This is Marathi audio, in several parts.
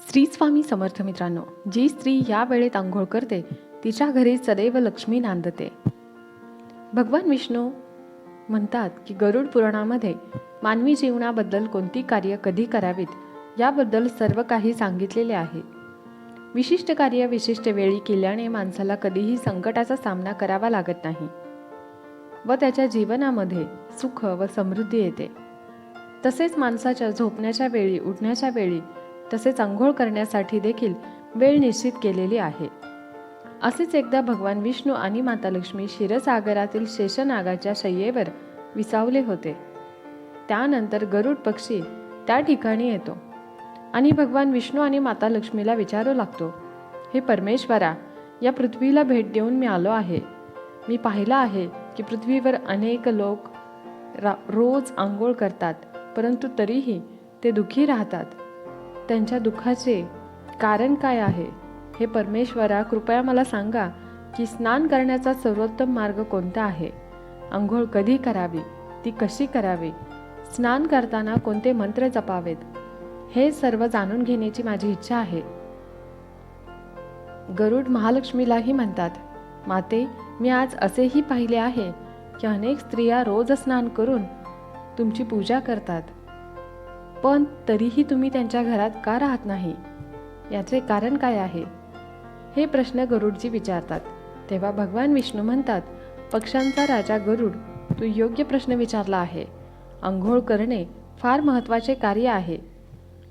श्री स्वामी समर्थ मित्रांनो, जी स्त्री या वेळेत आंघोळ करते तिच्या घरी सदैव लक्ष्मी नांदते. भगवान विष्णू म्हणतात की गरुड पुराणामध्ये मानवी जीवनाबद्दल कोणती कार्य कधी करावीत याबद्दल सर्व काही सांगितलेले आहे. विशिष्ट कार्य विशिष्ट वेळी केल्याने माणसाला कधीही संकटाचा सामना करावा लागत नाही व त्याच्या जीवनामध्ये सुख व समृद्धी येते. तसेच माणसाच्या झोपण्याच्या वेळी, उठण्याच्या वेळी, तसेच आंघोळ करण्यासाठी देखील वेळ निश्चित केलेली आहे. असेच एकदा भगवान विष्णू आणि माता लक्ष्मी क्षीरसागरातील शेषनागाच्या शय्येवर विसावले होते. त्यानंतर गरुड पक्षी त्या ठिकाणी येतो आणि भगवान विष्णू आणि माता लक्ष्मीला विचारू लागतो, हे परमेश्वरा, या पृथ्वीला भेट देऊन मी आलो आहे. मी पाहिलं आहे की पृथ्वीवर अनेक लोक रोज आंघोळ करतात, परंतु तरीही ते दुःखी राहतात. त्यांच्या दुःखाचे कारण काय आहे? हे परमेश्वरा, कृपया मला सांगा की स्नान करण्याचा सर्वोत्तम मार्ग कोणता आहे? आंघोळ कधी करावी? ती कशी करावी? स्नान करताना कोणते मंत्र जपावेत? हे सर्व जाणून घेण्याची माझी इच्छा आहे. गरुड महालक्ष्मीलाही म्हणतात, माते, मी आज असेही पाहिले आहे की अनेक स्त्रिया रोज स्नान करून तुमची पूजा करतात, पण तरीही तुम्ही त्यांच्या घरात का राहत नाही? याचे कारण काय आहे? हे प्रश्न गरुडजी विचारतात. तेव्हा भगवान विष्णू म्हणतात, पक्ष्यांचा राजा गरुड, तू योग्य प्रश्न विचारला आहे. आंघोळ करणे फार महत्त्वाचे कार्य आहे.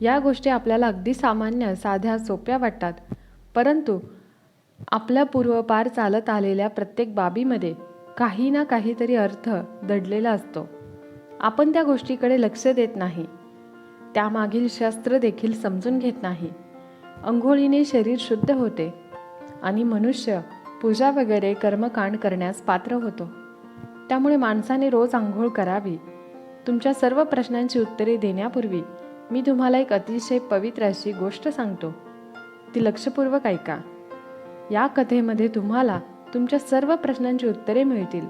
या गोष्टी आपल्याला अगदी सामान्य, साध्या, सोप्या वाटतात, परंतु आपल्या पूर्वपार चालत आलेल्या प्रत्येक बाबीमध्ये काही ना काहीतरी अर्थ दडलेला असतो. आपण त्या गोष्टीकडे लक्ष देत नाही, त्यामागील शास्त्र देखील समजून घेत नाही. अंघोळीने शरीर शुद्ध होते आणि मनुष्य पूजा वगैरे कर्मकांड करण्यास पात्र होतो. त्यामुळे माणसाने रोज आंघोळ करावी. तुमच्या सर्व प्रश्नांची उत्तरे देण्यापूर्वी मी तुम्हाला एक अतिशय पवित्र अशी गोष्ट सांगतो, ती लक्षपूर्वक ऐका. या कथेमध्ये तुम्हाला तुमच्या सर्व प्रश्नांची उत्तरे मिळतील.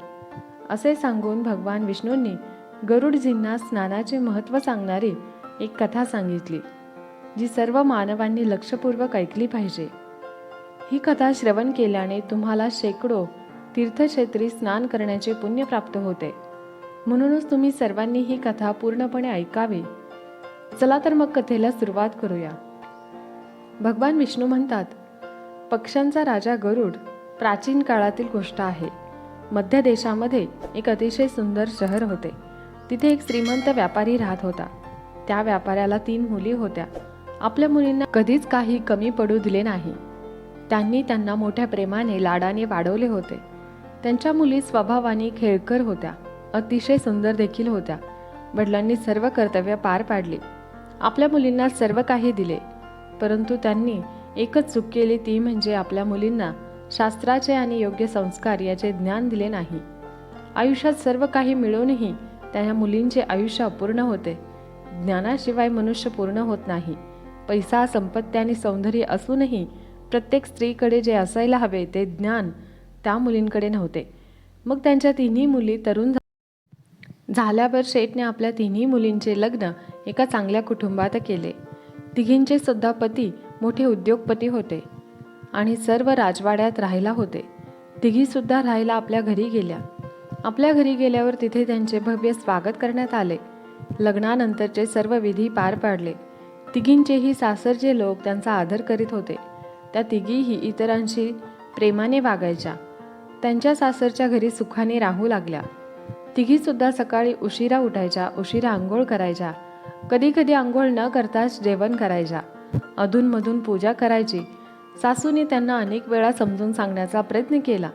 असे सांगून भगवान विष्णूंनी गरुडजींना स्नानाचे महत्त्व सांगणारी एक कथा सांगितली, जी सर्व मानवांनी लक्षपूर्वक ऐकली पाहिजे. ही कथा श्रवण केल्याने तुम्हाला शेकडो तीर्थक्षेत्री स्नान करण्याचे पुण्य प्राप्त होते. म्हणूनच तुम्ही सर्वांनी ही कथा पूर्णपणे ऐकावी. चला तर मग कथेला सुरुवात करूया. भगवान विष्णू म्हणतात, पक्ष्यांचा राजा गरुड प्राचीन काळातील गोष्ट आहे. मध्य देशामध्ये एक अतिशय सुंदर शहर होते. तिथे एक श्रीमंत व्यापारी राहत होता. त्या व्यापाऱ्याला 3 मुली होत्या. आपल्या मुलींना कधीच काही कमी पडू दिले नाही. त्यांनी त्यांना मोठ्या प्रेमाने, लाडाने वाढवले होते. त्यांच्या मुली स्वभावाने खेळकर होत्या, अतिशय सुंदर देखील होत्या. वडिलांनी सर्व कर्तव्य पार पाडली, आपल्या मुलींना सर्व काही दिले, परंतु त्यांनी एकच चूक केली, ती म्हणजे आपल्या मुलींना शास्त्राचे आणि योग्य संस्कार याचे ज्ञान दिले नाही. आयुष्यात सर्व काही मिळूनही त्या मुलींचे आयुष्य अपूर्ण होते. ज्ञानाशिवाय मनुष्य पूर्ण होत नाही. पैसा, संपत्ती आणि सौंदर्य असूनही प्रत्येक स्त्रीकडे जे असायला हवे ते ज्ञान त्या मुलींकडे नव्हते. मग त्यांच्या 3ही मुली तरुण झाल्यावर शेठने आपल्या 3ही मुलींचे लग्न एका चांगल्या कुटुंबात केले. तिघींचे सुद्धा पती मोठे उद्योगपती होते आणि सर्व राजवाड्यात राहायला होते. तिघी सुद्धा राहायला आपल्या घरी गेल्या. आपल्या घरी गेल्यावर तिथे त्यांचे भव्य स्वागत करण्यात आले. लग्नानंतरचे सर्व विधी पार पाडले. तिघींचेही सासरचे लोक त्यांचा आदर करीत होते. त्या तिघीही इतरांशी प्रेमाने वागायच्या. त्यांच्या सासरच्या घरी सुखाने राहू लागल्या. तिघी सुद्धा सकाळी उशिरा उठायच्या, उशिरा आंघोळ करायच्या, कधी कधी आंघोळ न करताच जेवण करायच्या, अधूनमधून पूजा करायची. सासूने त्यांना अनेक वेळा समजून सांगण्याचा प्रयत्न केला,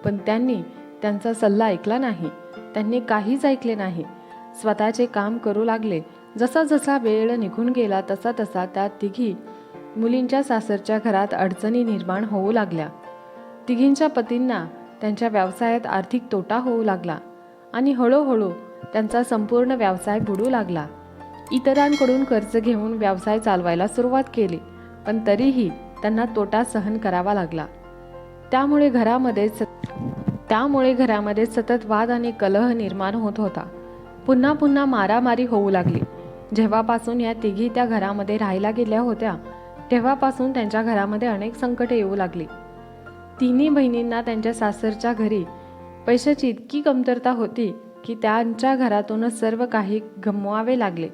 पण त्यांनी त्यांचा सल्ला ऐकला नाही. त्यांनी काहीच ऐकले नाही. स्वतःचे काम करू लागले. जसा जसा वेळ निघून गेला तसा तसा त्या तिघी मुलींच्या सासरच्या घरात अडचणी निर्माण होऊ लागल्या. तिघींच्या पतींना त्यांच्या व्यवसायात आर्थिक तोटा होऊ लागला आणि हळूहळू त्यांचा संपूर्ण व्यवसाय बुडू लागला. इतरांकडून कर्ज घेऊन व्यवसाय चालवायला सुरुवात केली, पण तरीही त्यांना तोटा सहन करावा लागला. त्यामुळे घरामध्ये सतत वाद आणि कलह निर्माण होत होता. पुन्हा पुन्हा मारामारी होऊ लागली. जेव्हापासून या तिघी त्या घरामध्ये राहायला गेल्या होत्या तेव्हापासून त्यांच्या घरामध्ये अनेक संकटे येऊ लागली. तिन्ही बहिणींना त्यांच्या सासरच्या घरी पैशाची इतकी कमतरता होती की त्यांच्या घरातूनच सर्व काही गमवावे लागले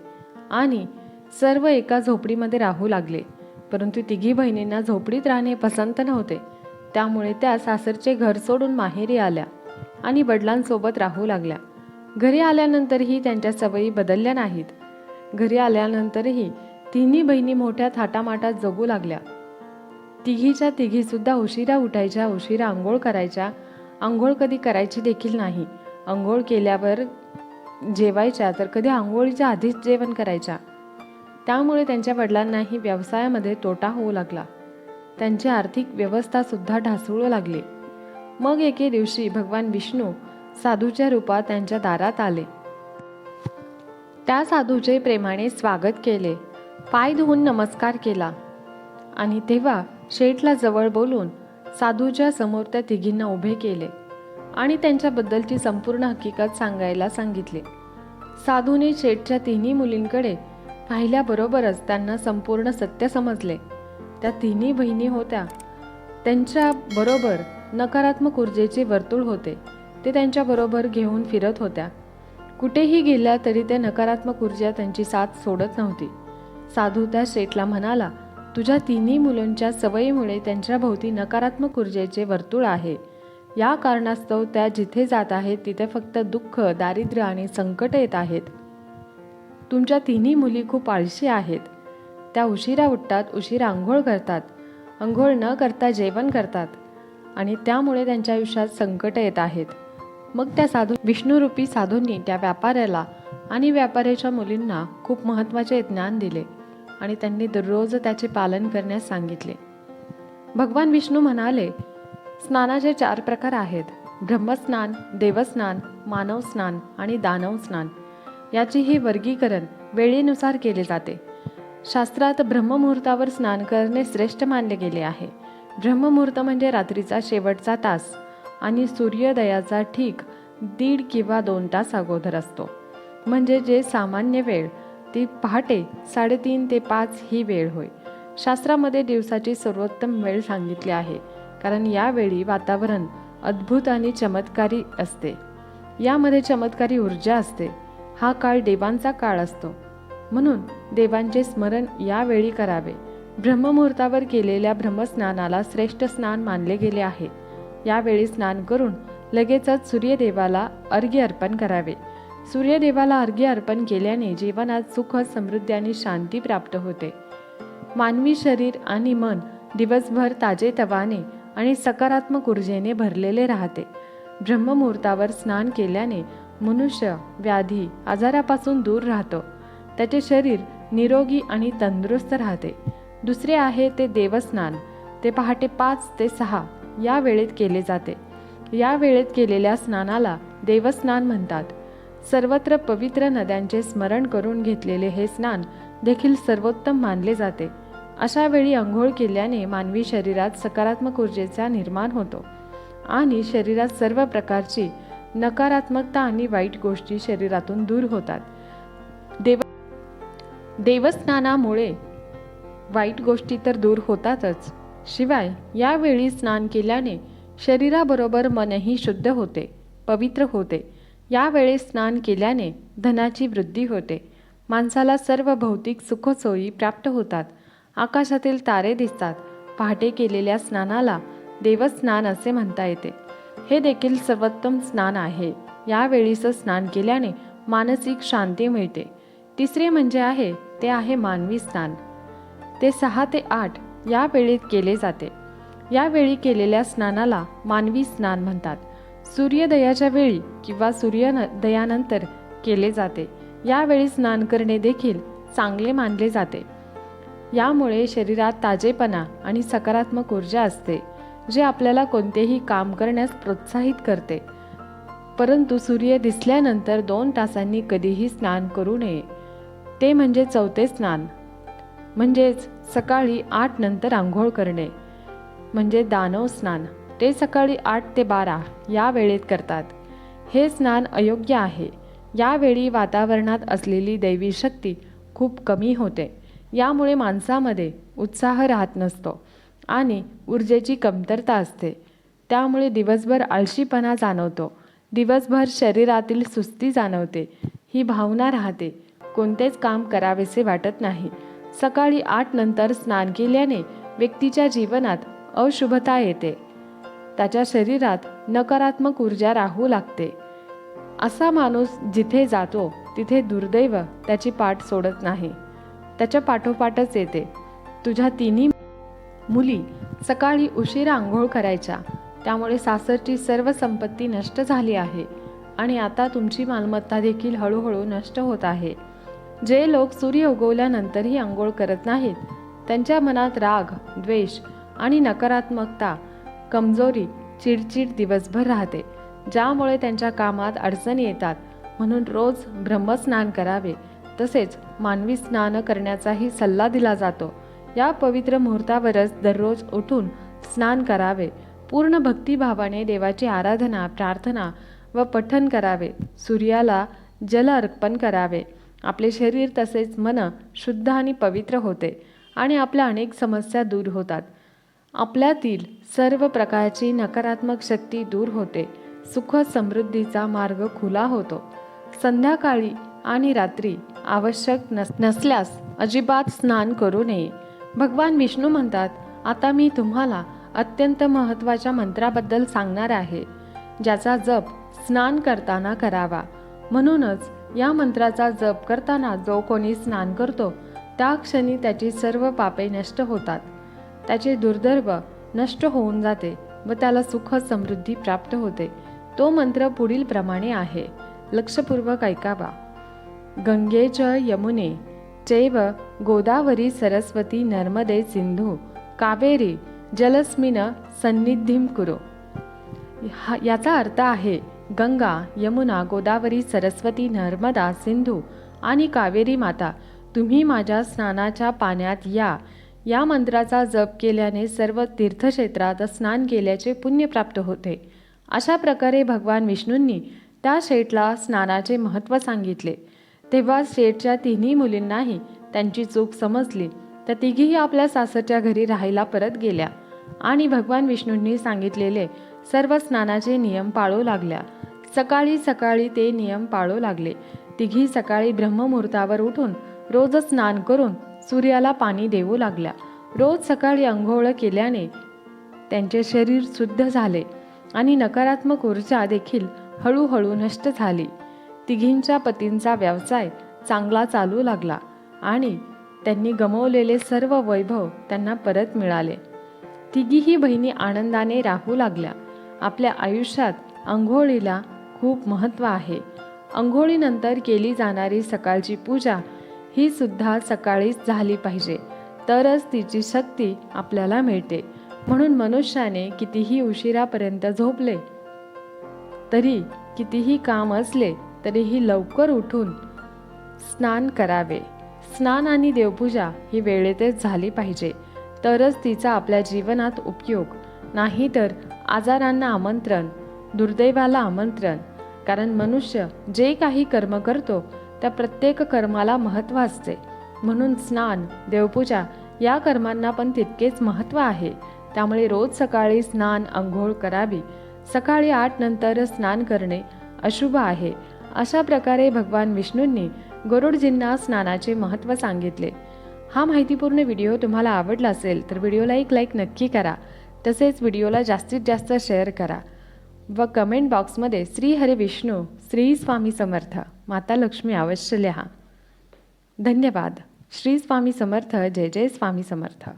आणि सर्व एका झोपडीमध्ये राहू लागले. परंतु तिघी बहिणींना झोपडीत राहणे पसंत नव्हते. त्यामुळे त्या सासरचे घर सोडून माहेरी आल्या आणि वडिलांसोबत राहू लागल्या. घरी आल्यानंतरही त्यांच्या सवयी बदलल्या नाहीत. घरी आल्यानंतरही तिन्ही बहिणी मोठ्या थाटामाटात जगू लागल्या. तिघीच्या तिघीसुद्धा उशिरा उठायच्या, उशिरा आंघोळ करायच्या. आंघोळ कधी करायची देखील नाही. आंघोळ केल्यावर जेवायच्या तर कधी आंघोळीच्या आधीच जेवण करायच्या. त्यामुळे त्यांच्या वडिलांनाही व्यवसायामध्ये तोटा होऊ लागला. त्यांची आर्थिक व्यवस्थासुद्धा ढासळू लागली. मग एके दिवशी भगवान विष्णू साधूच्या रूपात त्यांच्या दारात आले. त्या साधूचे प्रेमाने स्वागत केले, पाय धुवून नमस्कार केला आणि तेव्हा शेठला जवळ बोलून साधूच्या समोर त्या तिघींना उभे केले आणि त्यांच्याबद्दलची संपूर्ण हकीकत सांगायला सांगितले. साधूने शेठच्या तिन्ही मुलींकडे पाहिल्याबरोबरच त्यांना संपूर्ण सत्य समजले. त्या तिन्ही बहिणी होत्या. त्यांच्या बरोबर नकारात्मक ऊर्जेचे वर्तुळ होते. ते त्यांच्याबरोबर घेऊन फिरत होत्या. कुठेही गेल्या तरी त्या नकारात्मक ऊर्जा त्यांची साथ सोडत नव्हती. साधू त्या शेठला म्हणाला, तुझ्या तिन्ही मुलांच्या सवयीमुळे त्यांच्या भोवती नकारात्मक ऊर्जेचे वर्तुळ आहे. या कारणास्तव त्या जिथे जात आहेत तिथे फक्त दुःख, दारिद्र्य आणि संकट येत आहेत. तुमच्या तिन्ही मुली खूप आळशी आहेत. त्या उशिरा उठतात, उशिरा आंघोळ करतात, आंघोळ न करता जेवण करतात आणि त्यामुळे त्यांच्या आयुष्यात संकट येत आहेत. मग त्या विष्णुरूपी साधूंनी त्या व्यापाऱ्याला आणि व्यापाऱ्याच्या मुलींना खूप महत्त्वाचे ज्ञान दिले आणि त्यांनी दररोज त्याचे पालन करण्यास सांगितले. भगवान विष्णू म्हणाले, स्नानाचे 4 प्रकार आहेत. ब्रह्मस्नान, देवस्नान, मानव स्नान आणि दानव स्नान. याचे हे वर्गीकरण वेळेनुसार केले जाते. शास्त्रात ब्रह्ममुहूर्तावर स्नान करणे श्रेष्ठ मानले गेले आहे. ब्रह्ममुहूर्त म्हणजे रात्रीचा शेवटचा तास आणि सूर्योदयाचा ठीक 1.5 किंवा 2 तास अगोदर असतो. म्हणजे जे सामान्य वेळ ती पहाटे 3:30 ते 5 ही वेळ होय. शास्त्रामध्ये दिवसाची सर्वोत्तम वेळ सांगितली आहे, कारण यावेळी वातावरण अद्भुत आणि चमत्कारी असते. यामध्ये चमत्कारी ऊर्जा असते. हा काळ देवांचा काळ असतो, म्हणून देवांचे स्मरण यावेळी करावे. ब्रह्ममुहूर्तावर केलेल्या ब्रह्मस्नानाला श्रेष्ठ स्नान मानले गेले आहे. यावेळी स्नान करून लगेचच सूर्यदेवाला अर्घ्य अर्पण करावे. सूर्यदेवाला अर्घ्य अर्पण केल्याने जीवनात सुख, समृद्धी आणि शांती प्राप्त होते. मानवी शरीर आणि मन दिवसभर ताजेतवाने आणि सकारात्मक ऊर्जेने भरलेले राहते. ब्रह्ममुहूर्तावर स्नान केल्याने मनुष्य व्याधी आजारापासून दूर राहतो. त्याचे शरीर निरोगी आणि तंदुरुस्त राहते. दुसरे आहे ते देवस्नान. ते पहाटे 5 ते 6 या वेळेत केले जाते. या वेळेत केलेल्या स्नानाला देवस्नान म्हणतात. सर्वत्र पवित्र नद्यांचे स्मरण करून घेतलेले हे स्नान देखील सर्वोत्तम मानले जाते. अशा वेळी आंघोळ केल्याने मानवी शरीरात सकारात्मक ऊर्जेचा निर्माण होतो आणि शरीरात सर्व प्रकारची नकारात्मकता आणि वाईट गोष्टी शरीरातून दूर होतात. देवस्नानामुळे वाईट गोष्टी तर दूर होतातच, शिवाय यावेळी स्नान केल्याने शरीराबरोबर मनही शुद्ध होते, पवित्र होते. यावेळी स्नान केल्याने धनाची वृद्धी होते. माणसाला सर्व भौतिक सुखसोयी प्राप्त होतात. आकाशातील तारे दिसतात. पहाटे केलेल्या स्नानाला देवस्नान असे म्हणता येते. हे देखील सर्वोत्तम स्नान आहे. यावेळीच स्नान केल्याने मानसिक शांती मिळते. तिसरे म्हणजे ते आहे मानवी स्नान. ते 6 ते 8 या वेळेत केले जाते. यावेळी केलेल्या स्नानाला मानवी स्नान म्हणतात. सूर्योदयाच्या वेळी किंवा सूर्योदयानंतर केले जाते. यावेळी स्नान करणे देखील चांगले मानले जाते. यामुळे शरीरात ताजेपणा आणि सकारात्मक ऊर्जा असते, जे आपल्याला कोणतेही काम करण्यास प्रोत्साहित करते. परंतु सूर्य दिसल्यानंतर 2 तासांनी कधीही स्नान करू नये. ते म्हणजे 4थे स्नान, म्हणजेच सकाळी 8 नंतर आंघोळ करणे, म्हणजे दानव स्नान. ते सकाळी 8 ते 12 या वेळेत करतात. हे स्नान अयोग्य आहे. यावेळी वातावरणात असलेली दैवी शक्ती खूप कमी होते. यामुळे माणसामध्ये उत्साह राहत नसतो आणि ऊर्जेची कमतरता असते. त्यामुळे दिवसभर आळशीपणा जाणवतो, दिवसभर शरीरातील सुस्ती जाणवते, ही भावना राहते. कोणतेच काम करावेसे वाटत नाही. सकाळी 8 नंतर स्नान केल्याने व्यक्तीच्या जीवनात अशुभता येते. त्याच्या शरीरात नकारात्मक ऊर्जा राहू लागते. असा माणूस जिथे जातो तिथे दुर्दैव त्याची पाठ सोडत नाही, त्याच्या पाठोपाठच येते. तुझ्या तिन्ही मुली सकाळी उशिरा आंघोळ करायच्या, त्यामुळे सासरची सर्व संपत्ती नष्ट झाली आहे आणि आता तुमची मालमत्ता देखील हळूहळू नष्ट होत आहे. जे लोक सूर्य उगवल्यानंतरही आंघोळ करत नाहीत, त्यांच्या मनात राग, द्वेष आणि नकारात्मकता, कमजोरी, चिडचिड दिवसभर राहते, ज्यामुळे त्यांच्या कामात अडचणी येतात. म्हणून रोज ब्रह्मस्नान करावे. तसेच मानवी स्नान करण्याचाही सल्ला दिला जातो. या पवित्र मुहूर्तावरच दररोज उठून स्नान करावे. पूर्ण भक्तिभावाने देवाची आराधना, प्रार्थना व पठण करावे. सूर्याला जल अर्पण करावे. आपले शरीर तसेच मन शुद्ध आणि पवित्र होते आणि आपल्या अनेक समस्या दूर होतात. आपल्यातील सर्व प्रकारची नकारात्मक शक्ती दूर होते. सुख समृद्धीचा मार्ग खुला होतो. संध्याकाळी आणि रात्री आवश्यक नसल्यास अजिबात स्नान करू नये. भगवान विष्णू म्हणतात, आता मी तुम्हाला अत्यंत महत्त्वाच्या मंत्राबद्दल सांगणार आहे, ज्याचा जप स्नान करताना करावा. म्हणूनच या मंत्राचा जप करताना जो कोणी स्नान करतो त्या क्षणी त्याची सर्व पापे नष्ट होतात, त्याचे दुर्दैव नष्ट होऊन जाते व त्याला सुख समृद्धी प्राप्त होते. तो मंत्र पुढील प्रमाणे आहे, लक्षपूर्वक ऐकावा. गंगे च यमुने चैव गोदावरी सरस्वती नर्मदे सिंधू कावेरी जलस्मिन सन्निधिं कुरु. याचा अर्थ आहे, गंगा, यमुना, गोदावरी, सरस्वती, नर्मदा, सिंधू आणि कावेरी माता, तुम्ही माझ्या स्नानाच्या पाण्यात या. या मंत्राचा जप केल्याने सर्व तीर्थक्षेत्रात स्नान केल्याचे पुण्य प्राप्त होते. अशा प्रकारे भगवान विष्णूंनी त्या शेठला स्नानाचे महत्त्व सांगितले. तेव्हा शेठच्या तिन्ही मुलींनाही त्यांची चूक समजली. त्या तिघीही आपल्या सासरच्या घरी राहायला परत गेल्या आणि भगवान विष्णूंनी सांगितलेले सर्व स्नानाचे नियम पाळू लागल्या. सकाळी सकाळी ते नियम पाळू लागले. तिघी सकाळी ब्रह्ममुहूर्तावर उठून रोज स्नान करून सूर्याला पाणी देऊ लागल्या. रोज सकाळी अंघोळ केल्याने त्यांचे शरीर शुद्ध झाले आणि नकारात्मक ऊर्जा देखील हळूहळू नष्ट झाली. तिघींच्या पतींचा व्यवसाय चांगला चालू लागला आणि त्यांनी गमावलेले सर्व वैभव त्यांना परत मिळाले. तिघीही बहिणी आनंदाने राहू लागल्या. आपल्या आयुष्यात अंघोळीला खूप महत्त्व आहे. अंघोळीनंतर केली जाणारी सकाळची पूजा ही सुद्धा सकाळीच झाली पाहिजे, तरच तिची शक्ती आपल्याला मिळते. म्हणून मनुष्याने कितीही उशिरापर्यंत झोपले तरी, कितीही काम असले तरीही लवकर उठून स्नान करावे. स्नान आणि देवपूजा ही वेळेतच झाली पाहिजे, तरच तिचा आपल्या जीवनात उपयोग. नाहीतर आजारांना आमंत्रण, दुर्दैवाला आमंत्रण. कारण मनुष्य जे काही कर्म करतो त्या प्रत्येक कर्माला महत्त्व असते. म्हणून स्नान, देवपूजा या कर्मांना पण तितकेच महत्त्व आहे. त्यामुळे रोज सकाळी स्नान, अंघोळ करावी. सकाळी 8 नंतर स्नान करणे अशुभ आहे. अशा प्रकारे भगवान विष्णूंनी गरुडजींना स्नानाचे महत्त्व सांगितले. हा माहितीपूर्ण व्हिडिओ तुम्हाला आवडला असेल तर व्हिडिओला एक लाईक नक्की करा. तसेच व्हिडिओला जास्तीत जास्त शेअर करा व कमेंट बॉक्समध्ये श्री हरी विष्णू, श्री स्वामी समर्थ, माता लक्ष्मी अवश्य लिहा. धन्यवाद. श्री स्वामी समर्थ. जय जय स्वामी समर्थ.